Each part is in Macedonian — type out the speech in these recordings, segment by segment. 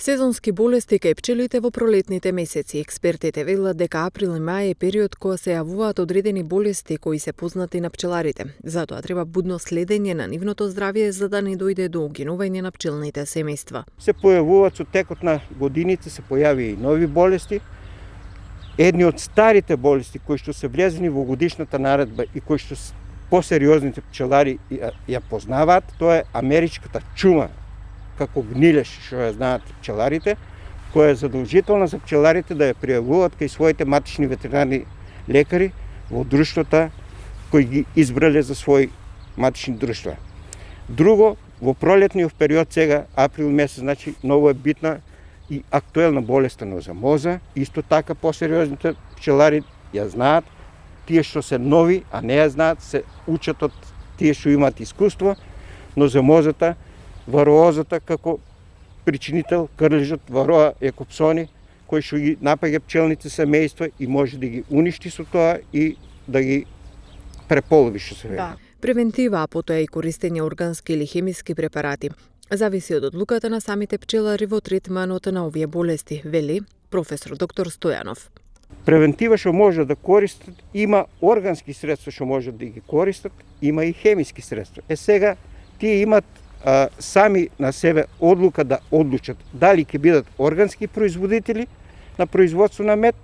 Сезонски болести кај пчелите во пролетните месеци. Експертите велат дека април и мај е период кога се јавуваат одредени болести кои се познати на пчеларите. Затоа треба будно следење на нивното здравје за да не дојде до угинување на пчелните семејства. Се појавуваат со текот на годините, се појави и нови болести. Едни од старите болести кои што се влезени во годишната наредба и кои што посериозните пчелари ја познаваат, тоа е америчката чума, како гнилеш, што ја знаат пчеларите, која е задолжителна за пчеларите да ја пријавуваат кај своите матични ветеринарни лекари во друштвата кои ги избрале за своји матични друштва. Друго, во пролетниот период сега, април месец, значи, многу е битна и актуелна болеста на озамоза. Исто така посериозните пчелари ја знаат, тие што се нови, а не ја знаат, се учат од тие што имаат искуство, но озамозата, вароозата како причинител, крлежот, вароа екопсони, кој што ги напаѓа пчелните семејства и може да ги уништи со тоа и да ги преполови, што се вели. Превентива, а потоа и користење органски или хемиски препарати зависи од одлуката на самите пчелари во третманот на овие болести, вели професор доктор Стојанов. Превентива што може да користат, има органски средства што може да ги користат, има и хемиски средства. Сега тие имат сами на себе одлука да одлучат дали ќе бидат органски производители на производство на мед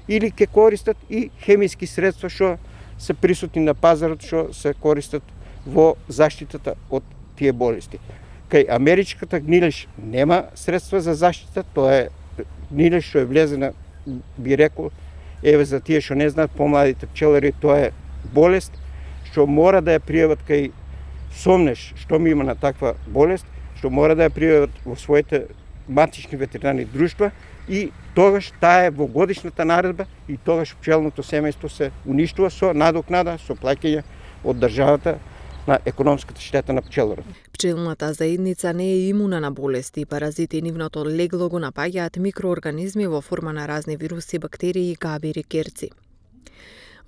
или ќе користат и хемиски средства што се присутни на пазарот, што се користат во заштитата од тие болести. Кај америчката гнилеш нема средства за заштита, тоа е гнилеш што е влезена, би рекол, еве за тие што не знаат, помладите пчелари, тоа е болест што мора да ја пријават кај сомнеш што ми има на таква болест, што мора да ја пријават во своите матични ветеринарни друштва и тогаш таа е во годишната наредба и тогаш пчелното семејство се уништува со надокнада, со плаќање од државата на економската штета на пчеларот. Пчелната заедница не е имуна на болести и паразити и нивното легло го напаѓаат микроорганизми во форма на разни вируси, бактерии, габири, керци.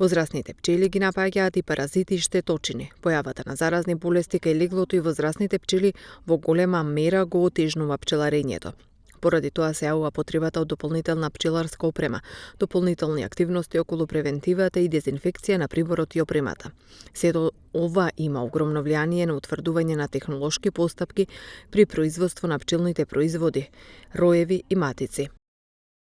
Возрастните пчели ги напаѓаат и паразити и штеточини. Појавата на заразни болести кај леглото и возрастните пчели во голема мера го отежнува пчеларењето. Поради тоа се јавува потребата од дополнителна пчеларска опрема, дополнителни активности околу превентивата и дезинфекција на приборот и опремата. Сето ова има огромно влијание на утврдување на технолошки постапки при производство на пчелните производи, роеви и матици.